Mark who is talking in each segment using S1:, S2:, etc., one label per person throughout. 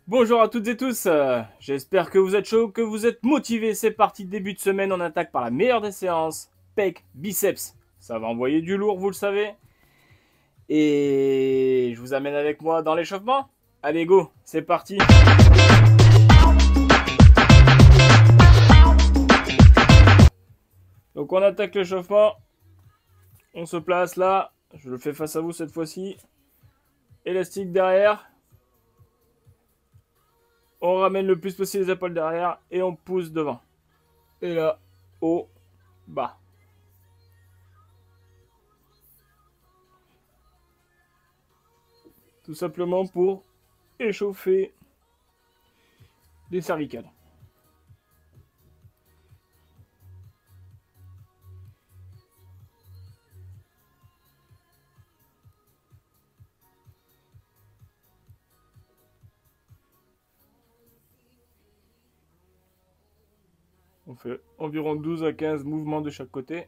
S1: Bonjour à toutes et tous, j'espère que vous êtes chauds, que vous êtes motivés. C'est parti, début de semaine, on attaque par la meilleure des séances, pec, biceps. Ça va envoyer du lourd, vous le savez. Et je vous amène avec moi dans l'échauffement. Allez go, c'est parti. Donc on attaque l'échauffement. On se place là, je le fais face à vous cette fois-ci. Élastique derrière. On ramène le plus possible les épaules derrière et on pousse devant. Et là, haut, bas. Tout simplement pour échauffer les cervicales. On fait environ 12 à 15 mouvements de chaque côté.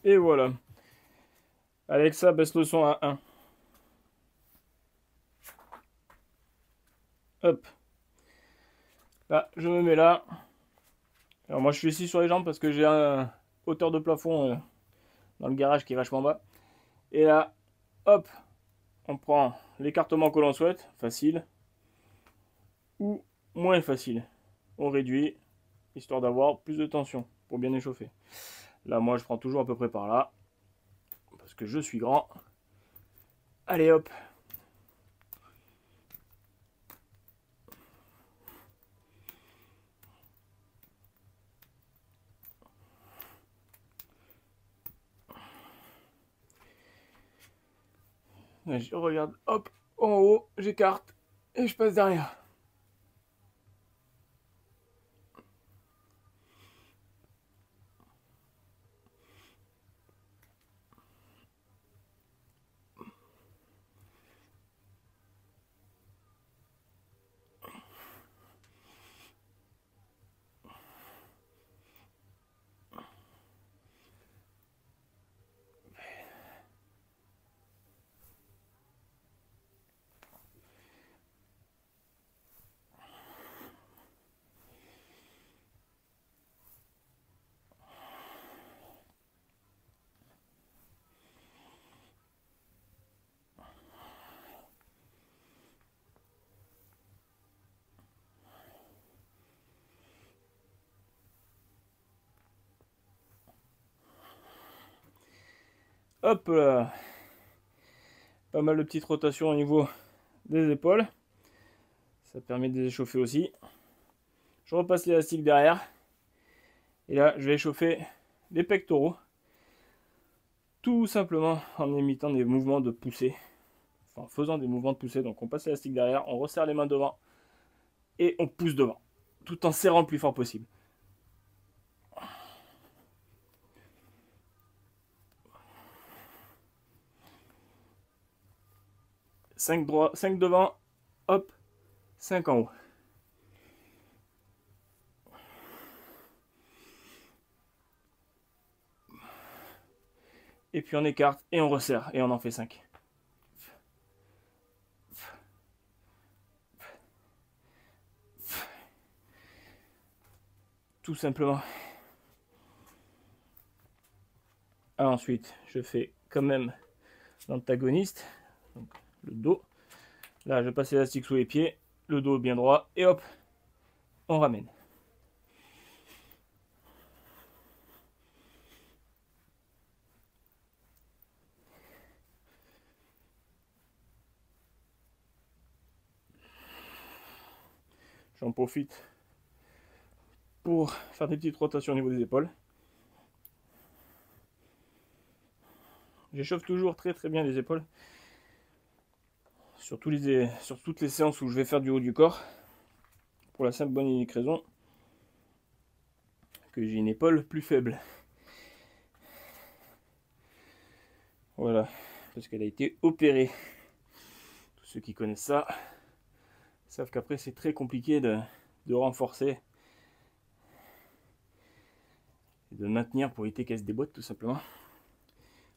S1: Et voilà. Alexa, baisse le son à 1. Hop. Là, je me mets là. Alors moi, je suis ici sur les jambes parce que j'ai un hauteur de plafond dans le garage qui est vachement bas. Et là, hop, on prend l'écartement que l'on souhaite. Facile. Ou moins facile. On réduit, histoire d'avoir plus de tension pour bien échauffer. Là, moi, je prends toujours à peu près par là. Parce que je suis grand. Allez, hop. Je regarde, hop, en haut, j'écarte et je passe derrière. Hop là. Pas mal de petites rotations au niveau des épaules. Ça permet de les échauffer aussi. Je repasse l'élastique derrière. Et là, je vais échauffer les pectoraux. Tout simplement en imitant des mouvements de poussée. Enfin, en faisant des mouvements de poussée. Donc on passe l'élastique derrière, on resserre les mains devant. Et on pousse devant. Tout en serrant le plus fort possible. 5 droit, 5 devant, hop, 5 en haut. Et puis on écarte et on resserre et on en fait 5. Tout simplement. Ah, ensuite, je fais quand même l'antagoniste, donc le dos. Là, je passe l'élastique sous les pieds, le dos bien droit, et hop, on ramène. J'en profite pour faire des petites rotations au niveau des épaules. J'échauffe toujours très très bien les épaules. Sur toutes les séances où je vais faire du haut du corps. Pour la simple bonne et unique raison que j'ai une épaule plus faible. Voilà, parce qu'elle a été opérée. Tous ceux qui connaissent ça savent qu'après c'est très compliqué de renforcer et de maintenir pour éviter qu'elle se déboîte tout simplement.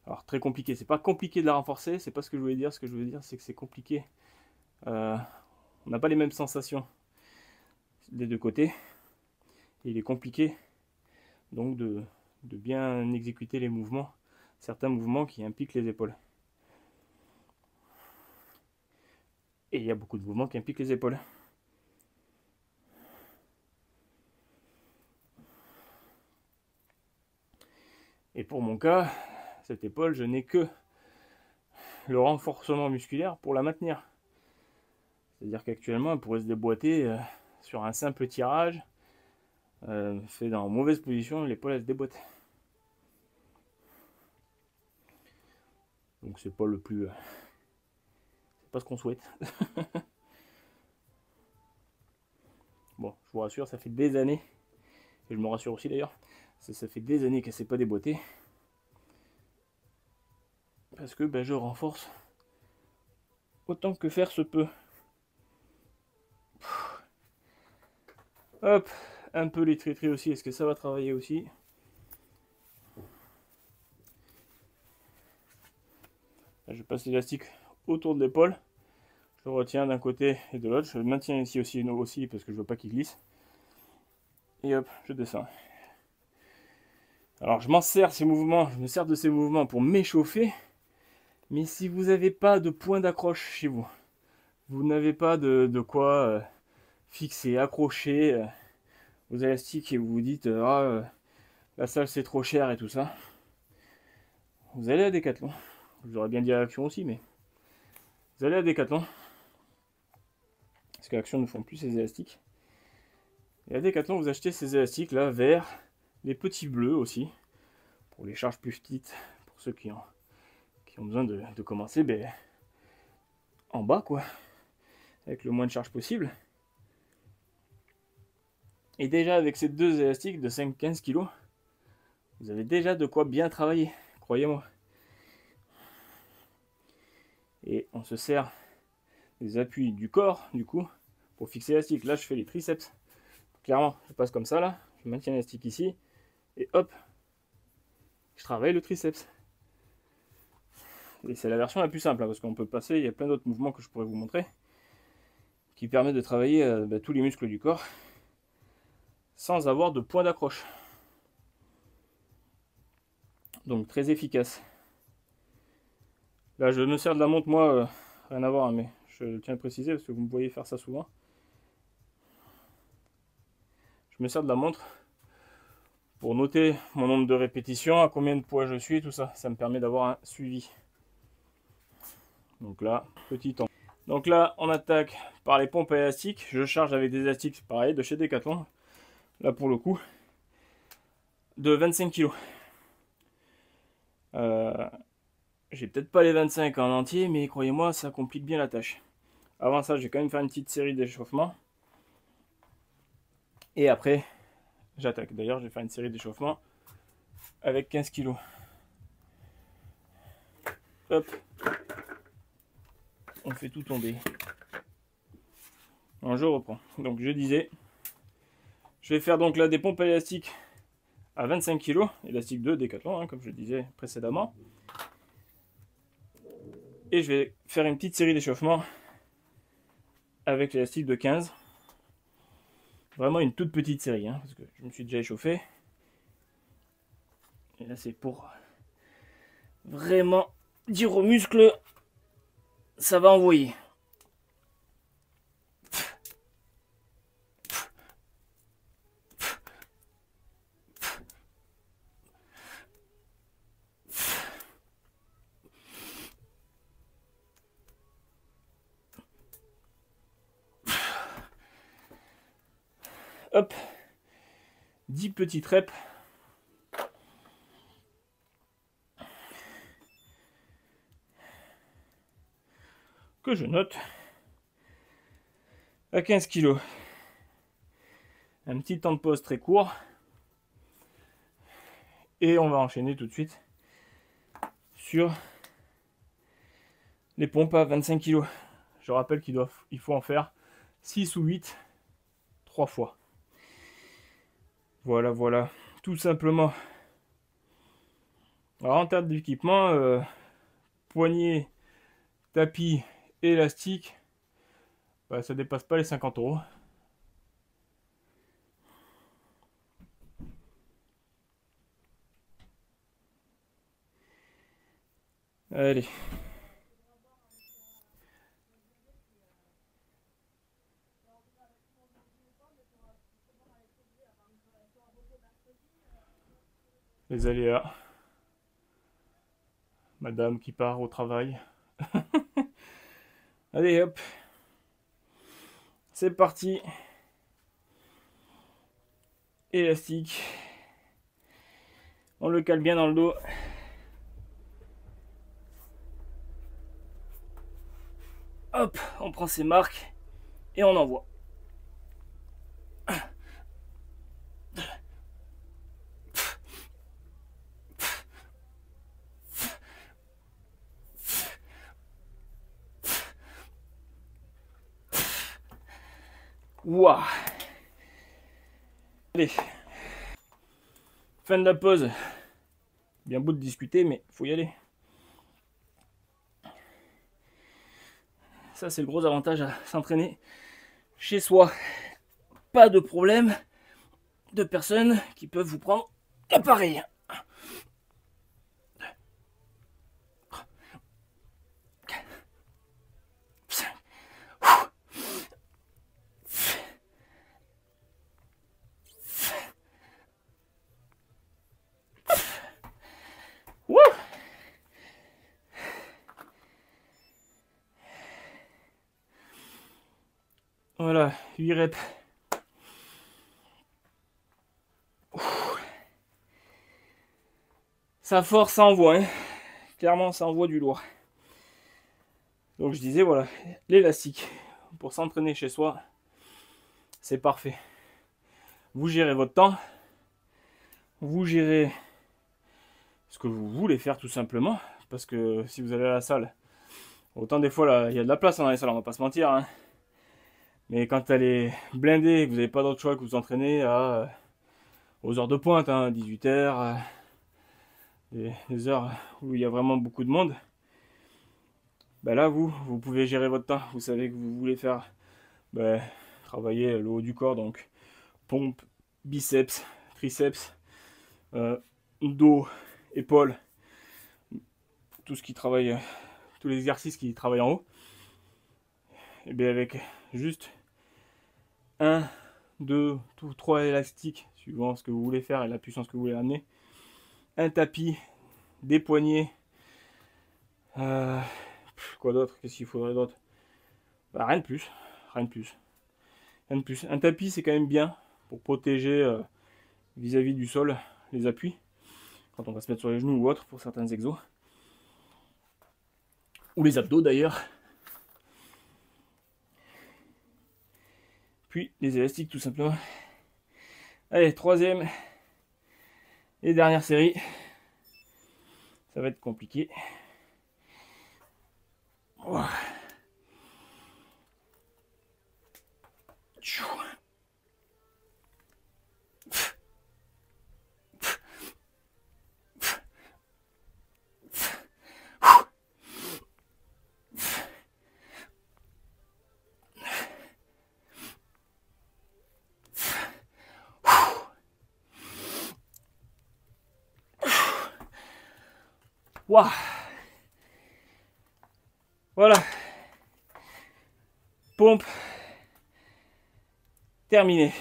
S1: Alors très compliqué, c'est pas compliqué de la renforcer, c'est pas ce que je voulais dire. Ce que je voulais dire c'est que c'est compliqué. On n'a pas les mêmes sensations des deux côtés. Et il est compliqué donc de bien exécuter les mouvements, certains mouvements qui impliquent les épaules. Et il y a beaucoup de mouvements qui impliquent les épaules. Et pour mon cas, cette épaule, je n'ai que le renforcement musculaire pour la maintenir. C'est-à-dire qu'actuellement, elle pourrait se déboîter sur un simple tirage, fait dans une mauvaise position, l'épaule elle se déboîte. Donc c'est pas le plus... c'est pas ce qu'on souhaite. Bon, je vous rassure, ça fait des années, et je me rassure aussi d'ailleurs, ça fait des années qu'elle ne s'est pas déboîtée. Parce que ben, je renforce autant que faire se peut. Hop, un peu les traîtris aussi, est-ce que ça va travailler aussi? Là, je passe l'élastique autour de l'épaule. Je le retiens d'un côté et de l'autre. Je le maintiens ici aussi parce que je veux pas qu'il glisse. Et hop, je descends. Alors je m'en sers ces mouvements, je me sers de ces mouvements pour m'échauffer. Mais si vous n'avez pas de point d'accroche chez vous, vous n'avez pas de quoi fixer, accrocher vos élastiques et vous vous dites la salle c'est trop cher et tout ça, vous allez à Decathlon. Je vous aurais bien dit à Action aussi, mais vous allez à Decathlon. Parce qu'Action ne font plus ces élastiques. Et à Decathlon, vous achetez ces élastiques là, verts, les petits bleus aussi, pour les charges plus petites, pour ceux qui ont besoin de commencer en bas, quoi, avec le moins de charge possible. Et déjà, avec ces deux élastiques de 5-15 kg, vous avez déjà de quoi bien travailler, croyez-moi. Et on se sert des appuis du corps, du coup, pour fixer l'élastique. Là, je fais les triceps. Clairement, je passe comme ça, là. Je maintiens l'élastique ici. Et hop, je travaille le triceps. Et c'est la version la plus simple, hein, parce qu'on peut passer, il y a plein d'autres mouvements que je pourrais vous montrer, qui permettent de travailler tous les muscles du corps, sans avoir de point d'accroche. Donc très efficace. Là, je me sers de la montre, moi, rien à voir, hein, mais je tiens à préciser, parce que vous me voyez faire ça souvent. Je me sers de la montre pour noter mon nombre de répétitions, à combien de poids je suis, tout ça. Ça me permet d'avoir un suivi. Donc là, petit temps. Donc là, on attaque par les pompes à élastiques. Je charge avec des élastiques, pareil, de chez Decathlon. Là, pour le coup, de 25 kg. J'ai peut-être pas les 25 en entier, mais croyez-moi, ça complique bien la tâche. Avant ça, je vais quand même faire une petite série d'échauffements. Et après, j'attaque. D'ailleurs, je vais faire une série d'échauffements avec 15 kg. Hop. On fait tout tomber. Alors, je reprends. Donc, je disais, je vais faire donc là des pompes élastiques à 25 kg. Élastique 2 Decathlon, hein, comme je disais précédemment. Et je vais faire une petite série d'échauffements avec l'élastique de 15. Vraiment une toute petite série, hein, parce que je me suis déjà échauffé. Et là, c'est pour vraiment dire aux muscles, ça va envoyer. Hop, 10 petites reps. que je note à 15 kg. Un petit temps de pause très court. Et on va enchaîner tout de suite sur les pompes à 25 kg. Je rappelle qu'il faut en faire 6 ou 8, 3 fois. Voilà, voilà, tout simplement. Alors en termes d'équipement, poignée, tapis, élastique, bah, ça dépasse pas les 50 euros. Allez. Les aléas. Madame qui part au travail. Allez hop. C'est parti. Élastique. On le cale bien dans le dos. Hop, on prend ses marques et on envoie. Waouh. Allez. Fin de la pause. Bien beau de discuter, mais faut y aller. Ça, c'est le gros avantage à s'entraîner chez soi. Pas de problème de personnes qui peuvent vous prendre l'appareil. Voilà, 8 reps. Ça force, ça envoie. Hein. Clairement, ça envoie du lourd. Donc je disais, voilà, l'élastique. Pour s'entraîner chez soi, c'est parfait. Vous gérez votre temps. Vous gérez ce que vous voulez faire tout simplement. Parce que si vous allez à la salle, autant des fois, là, il y a de la place dans les salles, on va pas se mentir. Hein. Mais quand elle est blindée, vous n'avez pas d'autre choix que vous entraîner aux heures de pointe, hein, 18h, des heures où il y a vraiment beaucoup de monde, ben là, vous pouvez gérer votre temps. Vous savez que vous voulez faire travailler le haut du corps, donc pompe, biceps, triceps, dos, épaules, tout ce qui travaille, tous les exercices qui travaillent en haut. Et bien avec juste 1, 2, 3 élastiques, suivant ce que vous voulez faire et la puissance que vous voulez amener. Un tapis, des poignets. Quoi d'autre? Qu'est-ce qu'il faudrait d'autre? Bah, rien de plus. Rien de plus. Rien de plus. Un tapis, c'est quand même bien pour protéger vis-à-vis du sol les appuis. Quand on va se mettre sur les genoux ou autre pour certains exos. Ou les abdos d'ailleurs. Puis les élastiques tout simplement. Allez, troisième et dernière série. Ça va être compliqué. Wow. Wow. Voilà. Pompe. Terminé.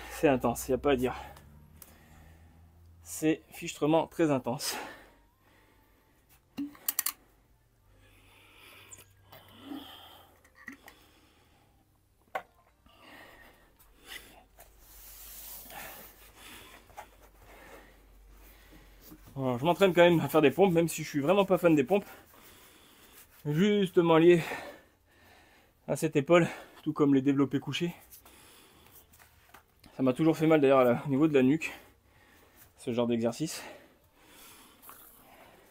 S1: C'est intense, il n'y a pas à dire. C'est fichtrement très intense. Alors, je m'entraîne quand même à faire des pompes, même si je suis vraiment pas fan des pompes. justement lié à cette épaule, tout comme les développés couchés. Ça m'a toujours fait mal d'ailleurs au niveau de la nuque, ce genre d'exercice.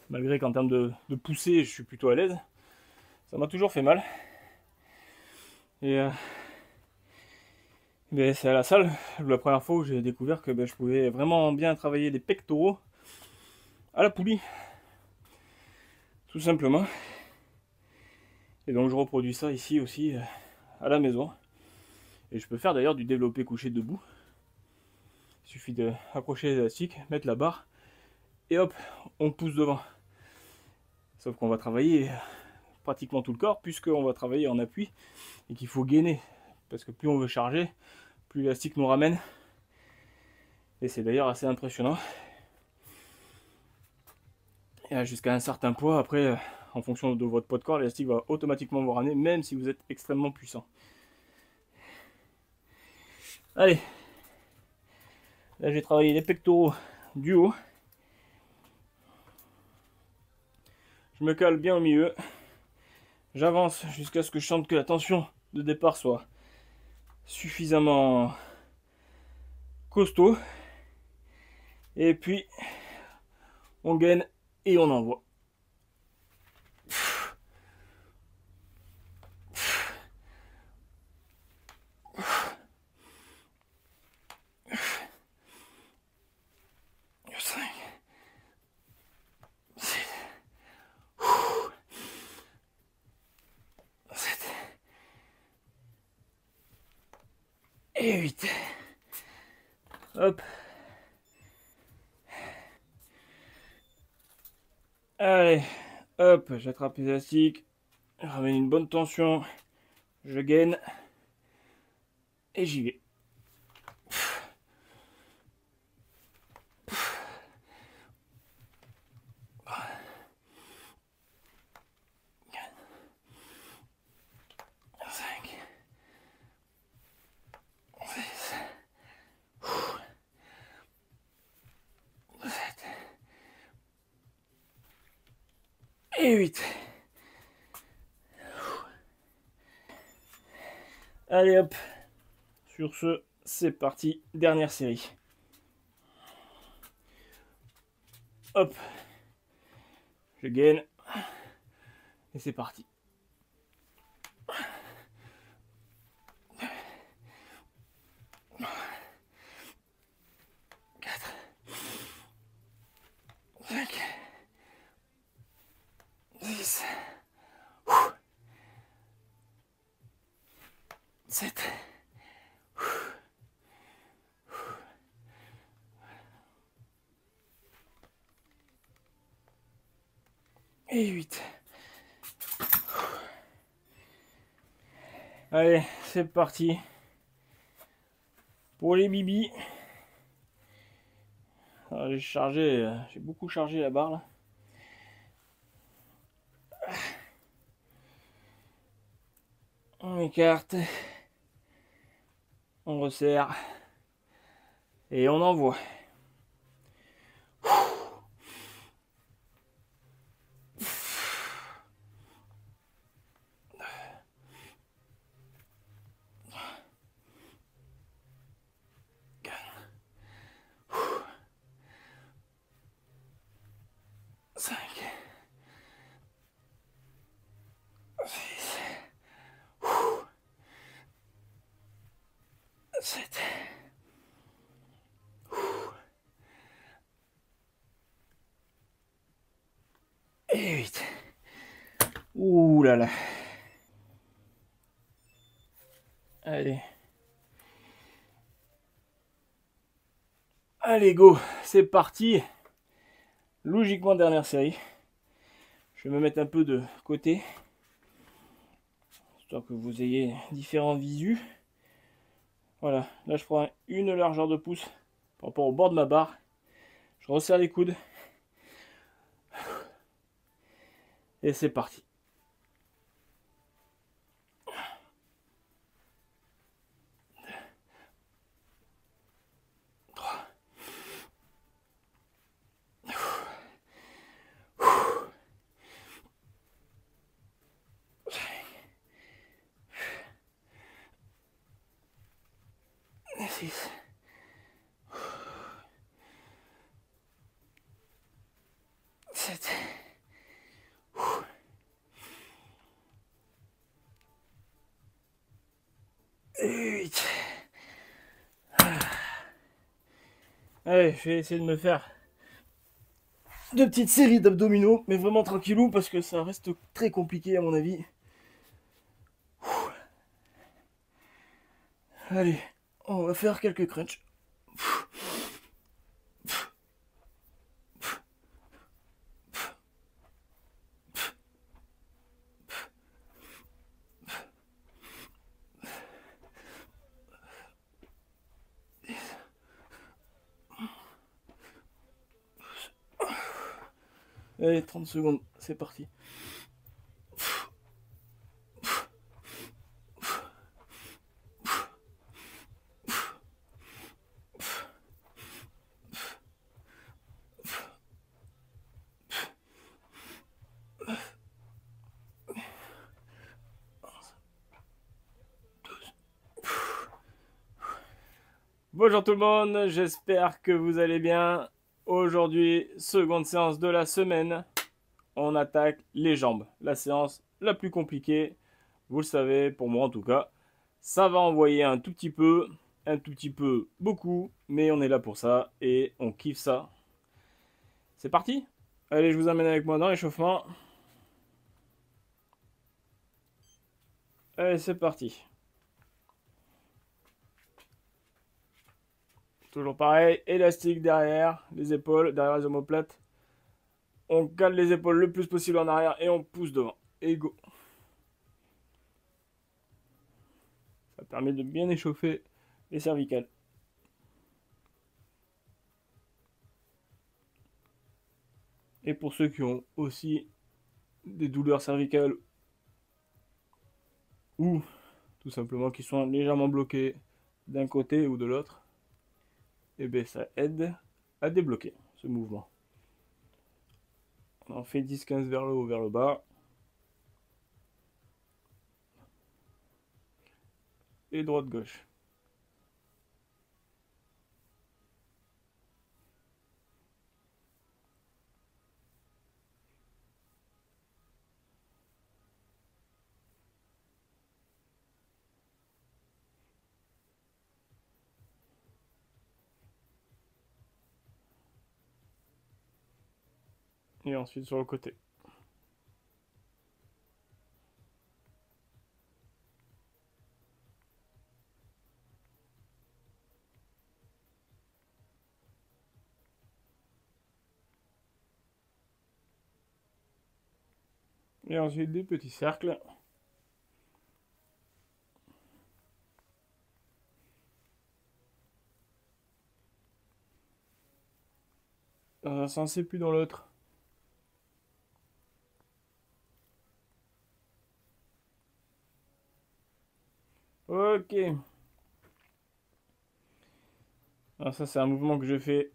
S1: Malgré qu'en termes de poussée, je suis plutôt à l'aise, ça m'a toujours fait mal. Et c'est à la salle, la première fois où j'ai découvert que je pouvais vraiment bien travailler les pectoraux à la poulie. Tout simplement. Et donc je reproduis ça ici aussi à la maison. Et je peux faire d'ailleurs du développé couché debout. Il suffit d'accrocher l'élastique, mettre la barre, et hop, on pousse devant. Sauf qu'on va travailler pratiquement tout le corps, puisqu'on va travailler en appui, et qu'il faut gainer. Parce que plus on veut charger, plus l'élastique nous ramène. Et c'est d'ailleurs assez impressionnant. Et jusqu'à un certain poids, après, en fonction de votre poids de corps, l'élastique va automatiquement vous ramener, même si vous êtes extrêmement puissant. Allez, là j'ai travaillé les pectoraux du haut. Je me cale bien au milieu. J'avance jusqu'à ce que je sente que la tension de départ soit suffisamment costaud. Et puis, on gaine et on envoie. Et 8. Hop. Allez, hop, j'attrape l'élastique, je ramène une bonne tension, je gaine, et j'y vais. Et 8. Allez hop. Sur ce, c'est parti. Dernière série. Hop. Je gaine. Et c'est parti. 4. 5. 6. 7. Et 8. Allez, c'est parti. Pour les bibis. J'ai beaucoup chargé la barre là. On écarte. On resserre. Et on envoie. 5. 6. 7. Et 8. Ouh là là. Allez. Allez, go. C'est parti. Logiquement, dernière série. Je vais me mettre un peu de côté. Histoire que vous ayez différents visus. Voilà. Là, je prends une largeur de pouce par rapport au bord de ma barre. Je resserre les coudes. Et c'est parti. 3. 4. 7, 8. Allez, je vais essayer de me faire 2 petites séries d'abdominaux, mais vraiment tranquillou parce que ça reste très compliqué à mon avis. Allez, on va faire quelques crunchs. Allez, 30 secondes, c'est parti. Bonjour tout le monde, j'espère que vous allez bien. Aujourd'hui, seconde séance de la semaine. On attaque les jambes, la séance la plus compliquée. Vous le savez, pour moi en tout cas. Ça va envoyer un tout petit peu, beaucoup, mais on est là pour ça et on kiffe ça. C'est parti? Allez, je vous amène avec moi dans l'échauffement. Allez, c'est parti. Toujours pareil, élastique derrière les épaules, derrière les omoplates. On cale les épaules le plus possible en arrière et on pousse devant. Et go. Ça permet de bien échauffer les cervicales. Et pour ceux qui ont aussi des douleurs cervicales ou tout simplement qui sont légèrement bloqués d'un côté ou de l'autre, et bien ça aide à débloquer ce mouvement. On en fait 10-15 vers le haut, vers le bas. Et droite-gauche. Et ensuite sur le côté. Et ensuite des petits cercles. Dans un sens et puis dans l'autre. Ok. Alors ça c'est un mouvement que je fais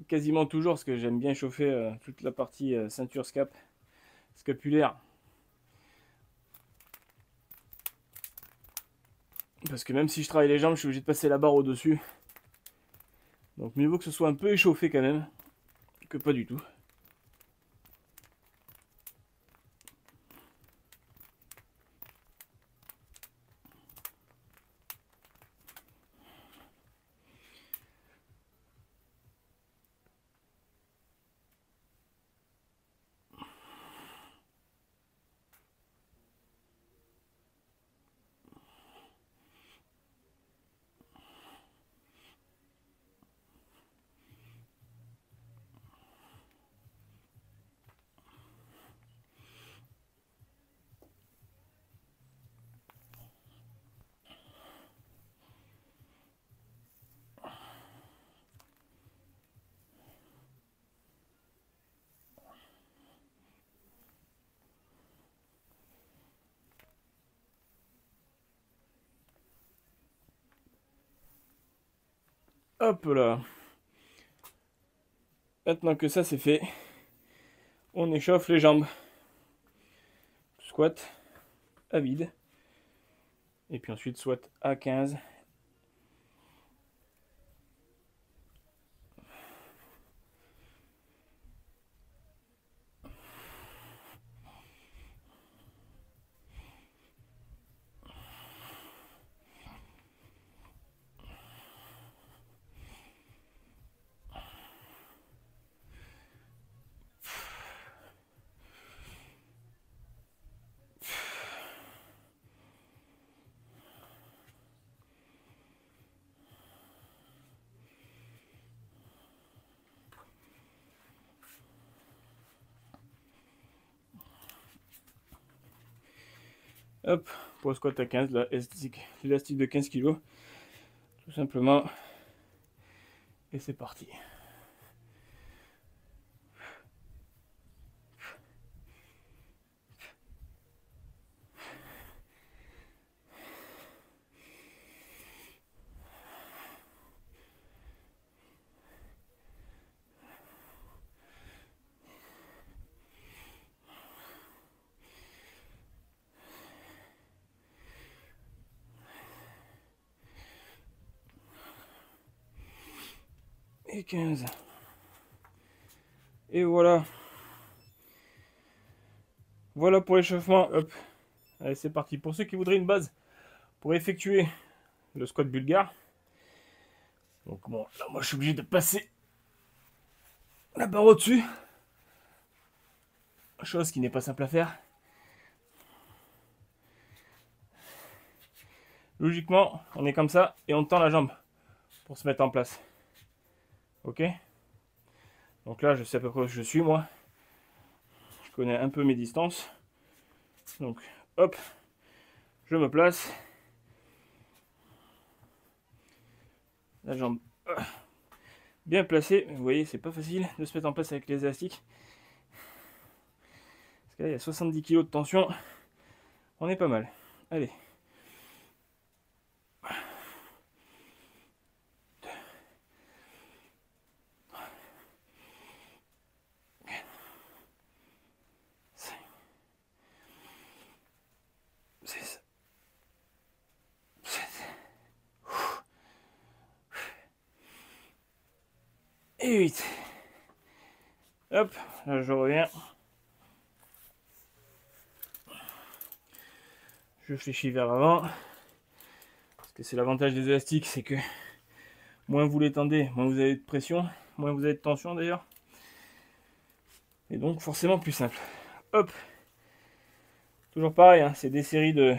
S1: quasiment toujours parce que j'aime bien chauffer toute la partie ceinture scapulaire. Parce que même si je travaille les jambes, je suis obligé de passer la barre au-dessus. Donc mieux vaut que ce soit un peu échauffé quand même, que pas du tout. Hop là. Maintenant que ça c'est fait, on échauffe les jambes. Squat à vide. Et puis ensuite squat à 15. Hop, pour le squat à 15, l'élastique de 15 kg, tout simplement. Et c'est parti. Et 15. Et voilà. Voilà pour l'échauffement. Hop. Allez, c'est parti. Pour ceux qui voudraient une base pour effectuer le squat bulgare. Donc bon, là, moi je suis obligé de passer la barre au-dessus. Chose qui n'est pas simple à faire. Logiquement, on est comme ça et on tend la jambe pour se mettre en place. Ok? Donc là, je sais à peu près où je suis, moi. Je connais un peu mes distances. Donc, hop, je me place. La jambe bien placée. Vous voyez, c'est pas facile de se mettre en place avec les élastiques. Parce que là, il y a 70 kg de tension. On est pas mal. Allez. 6, 7, et 8. Hop, là je reviens. Je fléchis vers l'avant. Parce que c'est l'avantage des élastiques, c'est que moins vous les tendez, moins vous avez de pression, moins vous avez de tension d'ailleurs. Et donc forcément plus simple. Hop. Toujours pareil, hein, c'est des séries de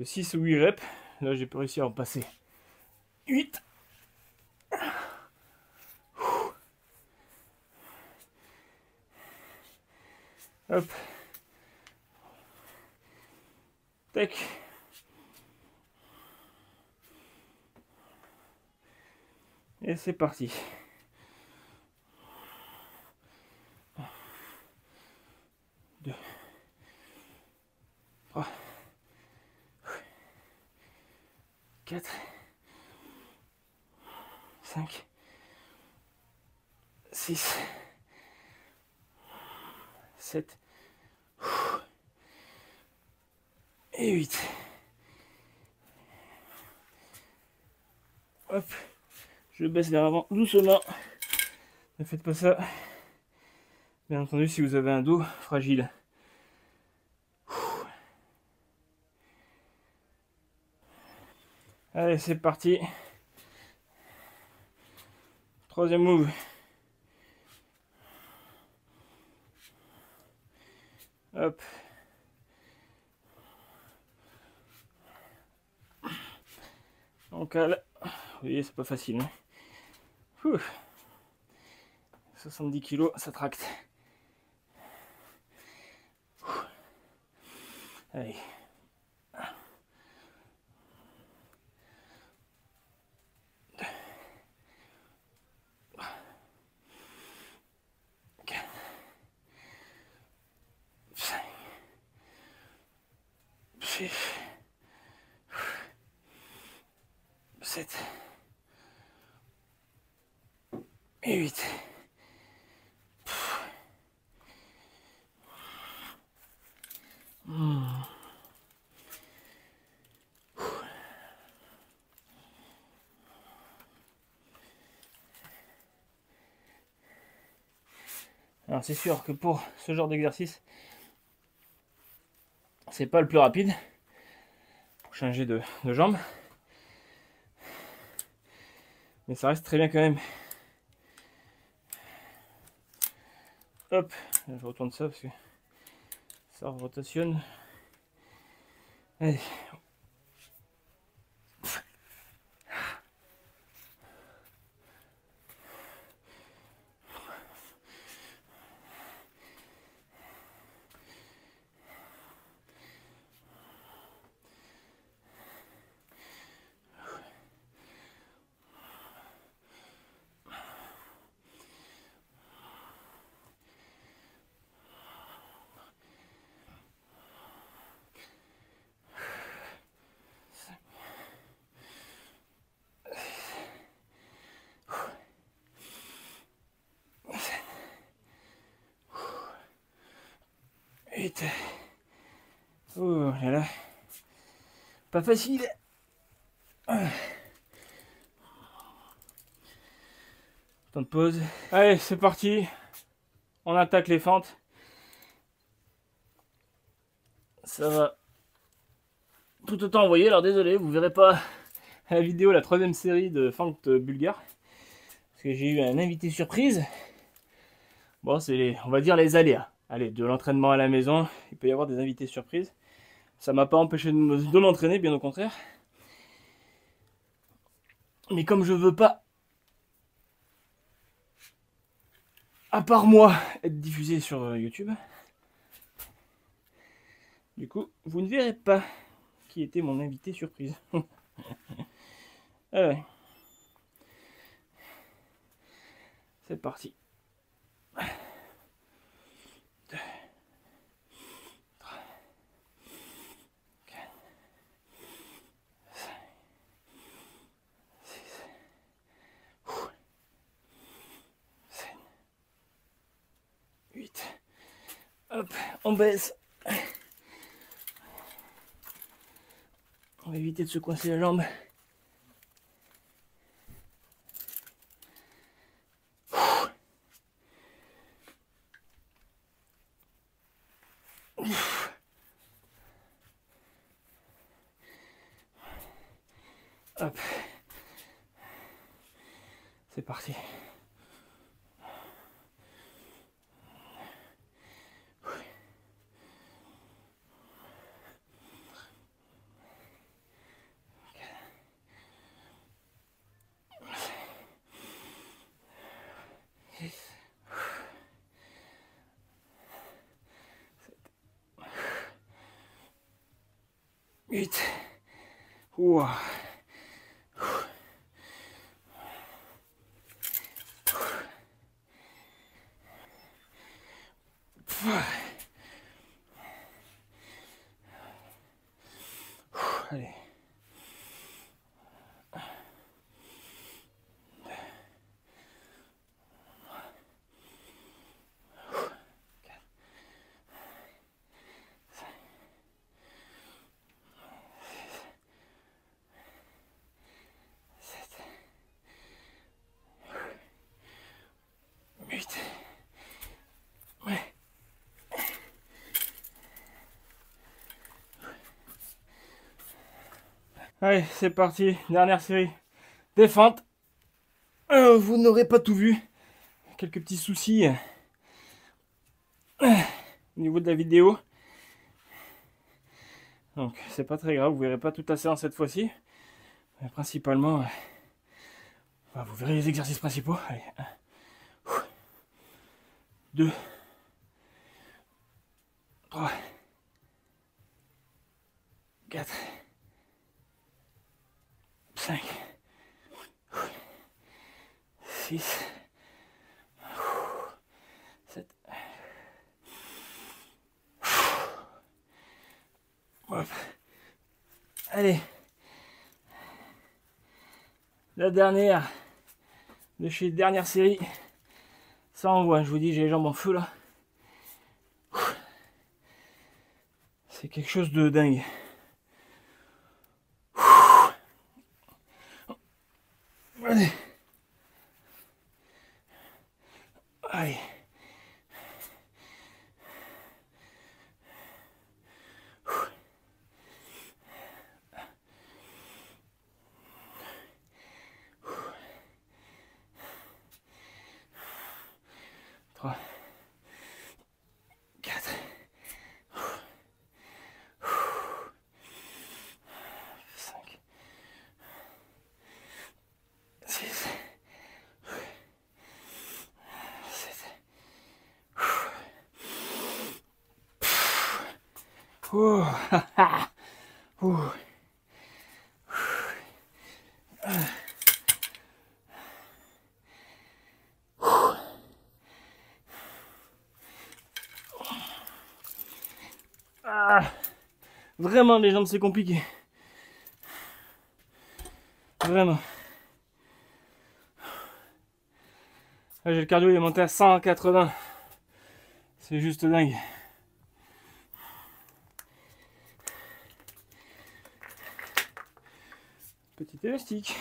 S1: 6 ou 8 reps. Là j'ai pu réussir à en passer 8. Hop. Tac. Et c'est parti. 2, 3, 4, 5, 6, 7 et 8. Hop. Je baisse vers l'avant doucement. Ne faites pas ça. Bien entendu, si vous avez un dos fragile. Allez, c'est parti. Troisième move. Hop. Donc là, vous voyez, c'est pas facile. Hein. 70 kg, ça tracte. Allez. 7 et 8. Alors c'est sûr que pour ce genre d'exercice, c'est pas le plus rapide pour changer de jambe. Mais ça reste très bien quand même. Hop, je retourne ça parce que ça rotationne. Allez. 8. Oh là là. Pas facile. Temps de pause. Allez, c'est parti. On attaque les fentes. Ça va tout autant envoyer. Alors désolé, vous verrez pas la vidéo, la 3e série de fentes bulgares. Parce que j'ai eu un invité surprise. Bon, c'est on va dire les aléas. Allez, de l'entraînement à la maison, il peut y avoir des invités surprises. Ça m'a pas empêché de m'entraîner, bien au contraire. Mais comme je veux pas, à part moi, être diffusé sur YouTube, du coup, vous ne verrez pas qui était mon invité surprise. Ah ouais. C'est parti. 2, 3, 4, 5, 6, 7, 8. Hop, on baisse. On va éviter de se coincer la jambe. Hop. C'est parti. Huit. Ouah. Allez. 8. Ouais. Allez, c'est parti. Dernière série. Des fentes. Vous n'aurez pas tout vu. Quelques petits soucis au niveau de la vidéo. Donc, c'est pas très grave. Vous verrez pas toute la séance cette fois-ci. Mais principalement, vous verrez les exercices principaux. Allez, 1, 2, 3, 4, 5, 6, 7. Hop. Allez. La dernière de chez dernière série. Ça envoie, je vous dis, j'ai les jambes en feu là. C'est quelque chose de dingue. Allez. Allez. Trois. 4. 5. 6. 7. Oh. Oh. Ah. Vraiment, les jambes, c'est compliqué. Vraiment. Là, j'ai le cardio, il est monté à 180. C'est juste dingue. petit élastique.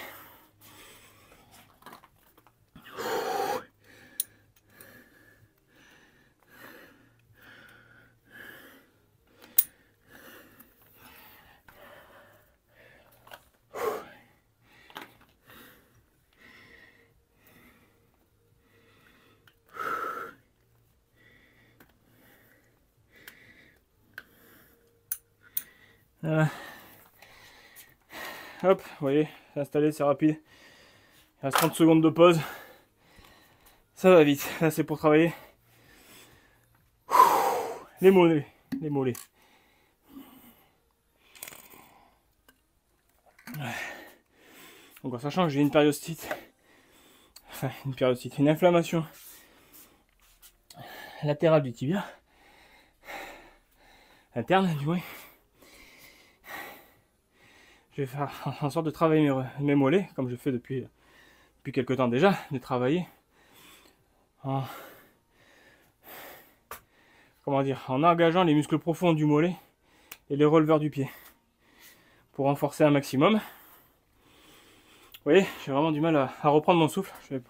S1: Voilà. Hop, vous voyez, c'est installé, c'est rapide. Il reste 30 secondes de pause. Ça va vite. Là, c'est pour travailler les mollets. Les mollets. Donc en sachant que j'ai une périostite, enfin une inflammation latérale du tibia, interne du moins, je vais faire en sorte de travailler mes mollets, comme je fais depuis quelques temps déjà, de travailler en, en engageant les muscles profonds du mollet et les releveurs du pied pour renforcer un maximum. Vous voyez, j'ai vraiment du mal à reprendre mon souffle. Je vais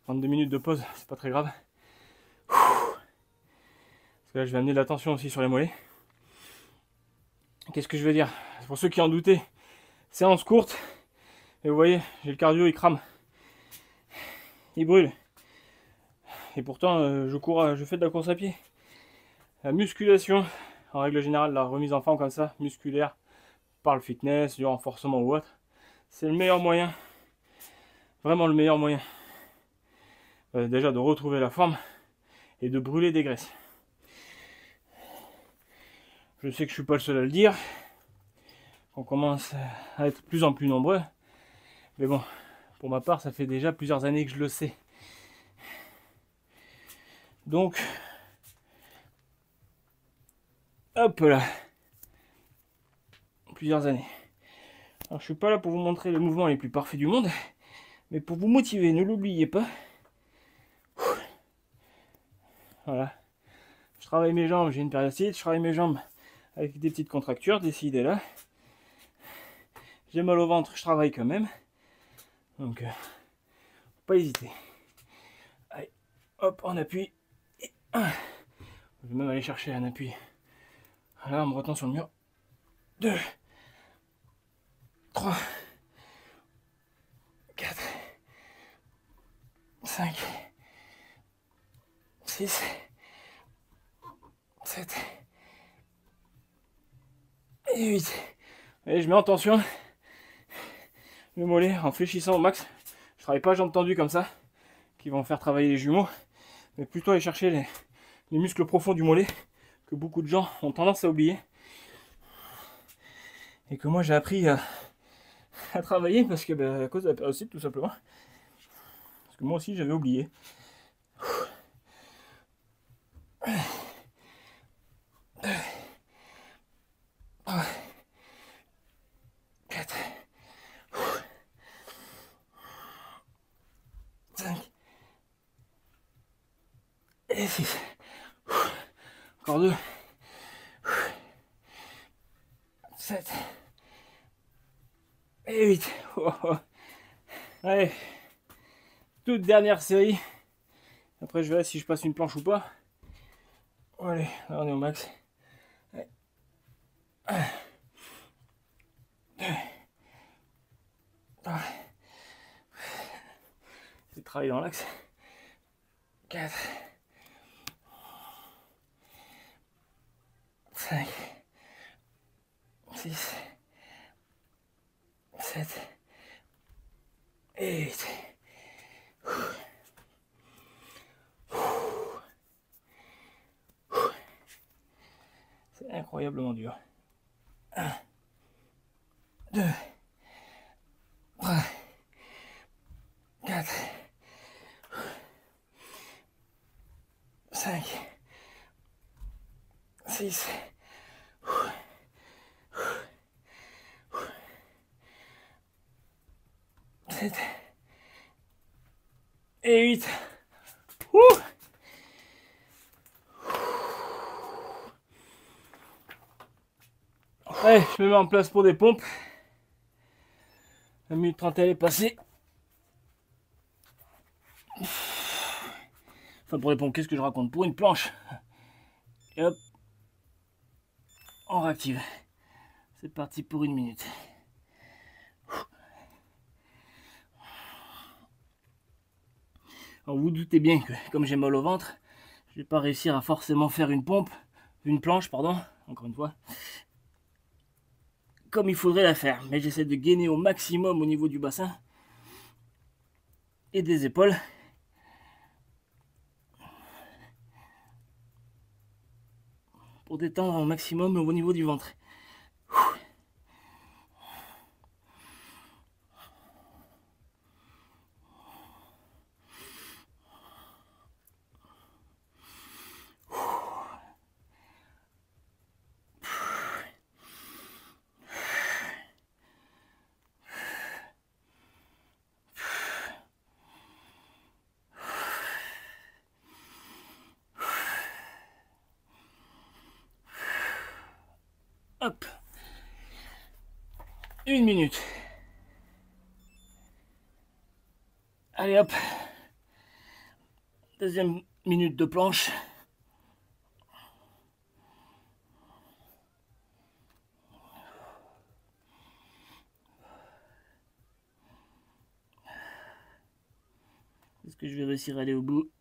S1: prendre 2 minutes de pause, c'est pas très grave. Parce que là, je vais amener de la tension aussi sur les mollets. Qu'est-ce que je veux dire? Pour ceux qui en doutaient, séance courte. Et vous voyez, j'ai le cardio, il crame. Il brûle. Et pourtant, je fais de la course à pied. La musculation, en règle générale, la remise en forme comme ça, musculaire, par le fitness, du renforcement ou autre, c'est le meilleur moyen. Vraiment le meilleur moyen. Déjà de retrouver la forme et de brûler des graisses. Je sais que je suis pas le seul à le dire. On commence à être de plus en plus nombreux. Mais bon, pour ma part, ça fait déjà plusieurs années que je le sais. Donc, hop là. Plusieurs années. Alors, je suis pas là pour vous montrer les mouvements les plus parfaits du monde, mais pour vous motiver, ne l'oubliez pas. Voilà. Je travaille mes jambes, j'ai une périostite, je travaille mes jambes avec des petites contractures, des là. J'ai mal au ventre, je travaille quand même. Donc, faut pas hésiter. Allez, hop, on appuie. Et je vais même aller chercher un appui. Là, on me retient sur le mur. 2, 3, 4, 5, 6, 7 et 8. Et je mets en tension le mollet en fléchissant au max. Je travaille pas jambes tendues comme ça, qui vont faire travailler les jumeaux, mais plutôt aller chercher les muscles profonds du mollet, que beaucoup de gens ont tendance à oublier. Et que moi j'ai appris à travailler parce que à cause de la périostite tout simplement. Parce que moi aussi j'avais oublié. 2, 3, 4, 5 et 6. Encore 2. 7 et 8. Oh, oh. Allez, toute dernière série. Après je verrai si je passe une planche ou pas. Allez, là on est au max. 1, 2, 3. C'est travailler dans l'axe. 4, 5, 6, 7 et 8. C'est incroyablement dur. 1, 2, 3, 4, 5, 6, 7 et 8. Allez, je me mets en place pour des pompes. 1 minute 30 elle est passée. Enfin pour les pompes, qu'est-ce que je raconte? Pour une planche. Et hop, on réactive. C'est parti pour 1 minute. Alors vous doutez bien que comme j'ai mal au ventre, je vais pas réussir à forcément faire une planche, pardon, encore une fois, comme il faudrait la faire. Mais j'essaie de gainer au maximum au niveau du bassin et des épaules. Pour détendre au maximum au niveau du ventre. Hop. 1 minute. Allez hop. Deuxième minute de planche. Est-ce que je vais réussir à aller au bout?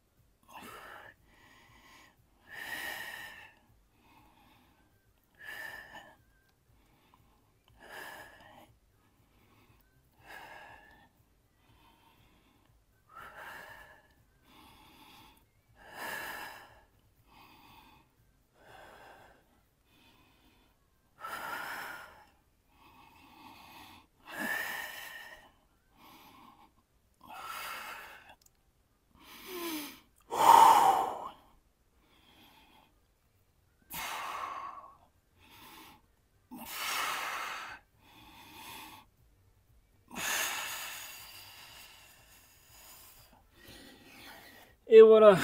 S1: Et voilà.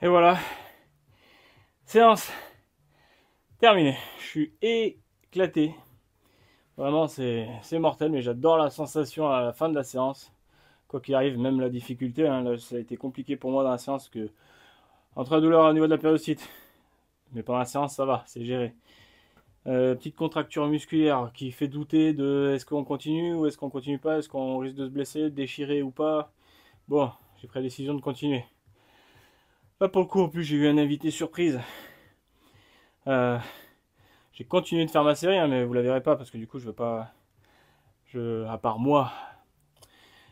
S1: Et voilà. Séance terminée. Je suis éclaté. Vraiment, c'est mortel, mais j'adore la sensation à la fin de la séance. Quoi qu'il arrive, même la difficulté, hein, là, ça a été compliqué pour moi dans la séance, que entre la douleur au niveau de la périostite, mais pendant la séance, ça va, c'est géré. Petite contracture musculaire qui fait douter de est-ce qu'on continue ou est-ce qu'on continue pas, est-ce qu'on risque de se blesser, de déchirer ou pas. Bon, j'ai pris la décision de continuer. Là pour le coup, en plus j'ai eu un invité surprise. J'ai continué de faire ma série, hein, mais vous la verrez pas parce que du coup je veux pas, à part moi,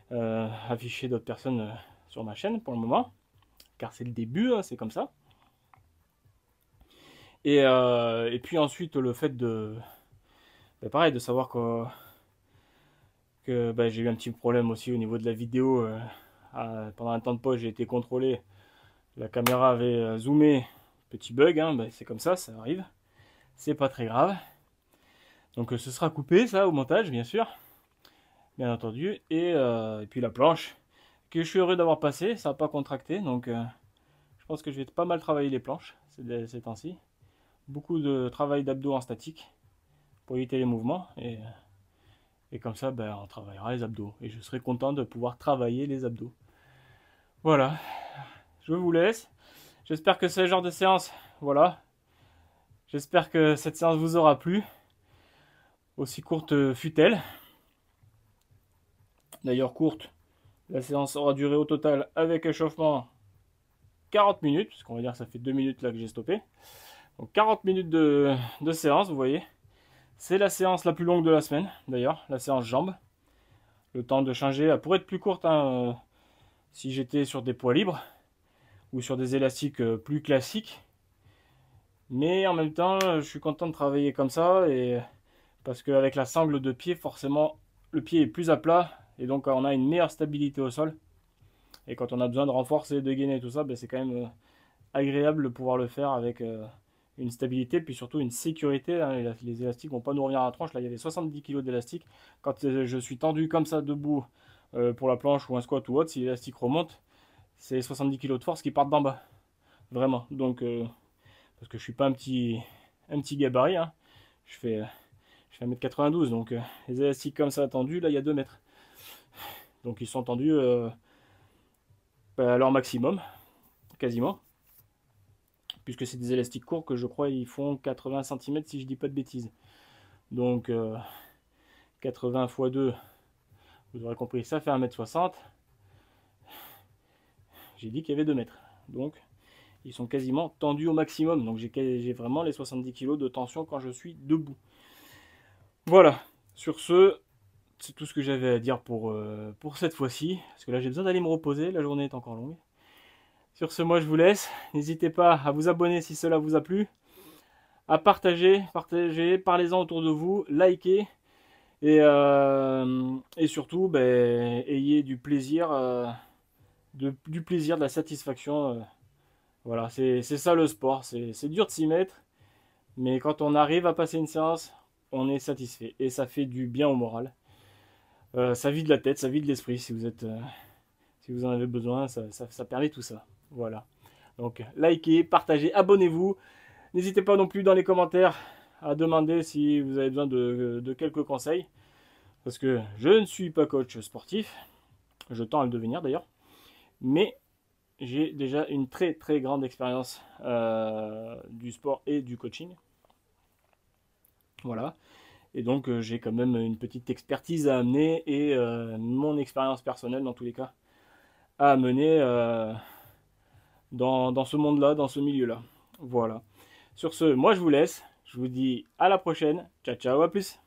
S1: afficher d'autres personnes sur ma chaîne pour le moment, car c'est le début, hein, c'est comme ça. Et puis ensuite le fait de, pareil, de savoir que j'ai eu un petit problème aussi au niveau de la vidéo. Pendant un temps de pause, j'ai été contrôlé. La caméra avait zoomé. Petit bug, hein, c'est comme ça arrive. C'est pas très grave. Donc ce sera coupé, ça, au montage, bien sûr. Bien entendu. Et puis la planche, que je suis heureux d'avoir passé. Ça n'a pas contracté. Donc je pense que je vais pas mal travailler les planches ces temps-ci. Beaucoup de travail d'abdos en statique pour éviter les mouvements. Et comme ça, on travaillera les abdos. Et je serai content de pouvoir travailler les abdos. Voilà. Je vous laisse. J'espère que c'est le genre de séance. Voilà. J'espère que cette séance vous aura plu. Aussi courte fut-elle. D'ailleurs courte. La séance aura duré au total avec échauffement 40 minutes. Parce qu'on va dire que ça fait 2 minutes là que j'ai stoppé. Donc 40 minutes de séance, vous voyez. C'est la séance la plus longue de la semaine, d'ailleurs, la séance jambes. Le temps de changer, elle pourrait être plus courte hein, si j'étais sur des poids libres ou sur des élastiques plus classiques. Mais en même temps, je suis content de travailler comme ça, et parce qu'avec la sangle de pied, forcément, le pied est plus à plat, et donc on a une meilleure stabilité au sol. Et quand on a besoin de renforcer, de gainer tout ça, c'est quand même agréable de pouvoir le faire avec une stabilité, puis surtout une sécurité. Hein. Les élastiques vont pas nous revenir à la tronche. Là, il y avait 70 kg d'élastique. Quand je suis tendu comme ça, debout, pour la planche ou un squat ou autre, si l'élastique remonte, c'est 70 kg de force qui partent d'en bas. Vraiment. Donc, parce que je suis pas un petit gabarit, hein. Je fais je fais 1m92, donc les élastiques comme ça tendus, là il y a 2 mètres. Donc ils sont tendus à leur maximum, quasiment. Puisque c'est des élastiques courts que je crois ils font 80 cm si je dis pas de bêtises. Donc 80 x 2, vous aurez compris, ça fait 1m60. J'ai dit qu'il y avait 2 mètres. Donc ils sont quasiment tendus au maximum. Donc j'ai vraiment les 70 kg de tension quand je suis debout. Voilà, sur ce, c'est tout ce que j'avais à dire pour cette fois-ci. Parce que là j'ai besoin d'aller me reposer, la journée est encore longue. Sur ce, moi je vous laisse. N'hésitez pas à vous abonner si cela vous a plu. À partager, parlez-en autour de vous, likez. Et surtout, ben, ayez du plaisir, de la satisfaction. Voilà, c'est ça le sport. C'est dur de s'y mettre, mais quand on arrive à passer une séance, on est satisfait. Et ça fait du bien au moral. Ça vide la tête, ça vide l'esprit si vous en avez besoin, ça permet tout ça. Voilà. Donc, likez, partagez, abonnez-vous. N'hésitez pas non plus dans les commentaires à demander si vous avez besoin de quelques conseils. Parce que je ne suis pas coach sportif. Je tends à le devenir d'ailleurs. Mais j'ai déjà une très très grande expérience du sport et du coaching. Voilà. Et donc j'ai quand même une petite expertise à amener et mon expérience personnelle dans tous les cas à amener dans ce monde-là, dans ce milieu-là. Voilà. Sur ce, moi je vous laisse. Je vous dis à la prochaine. Ciao ciao, à plus.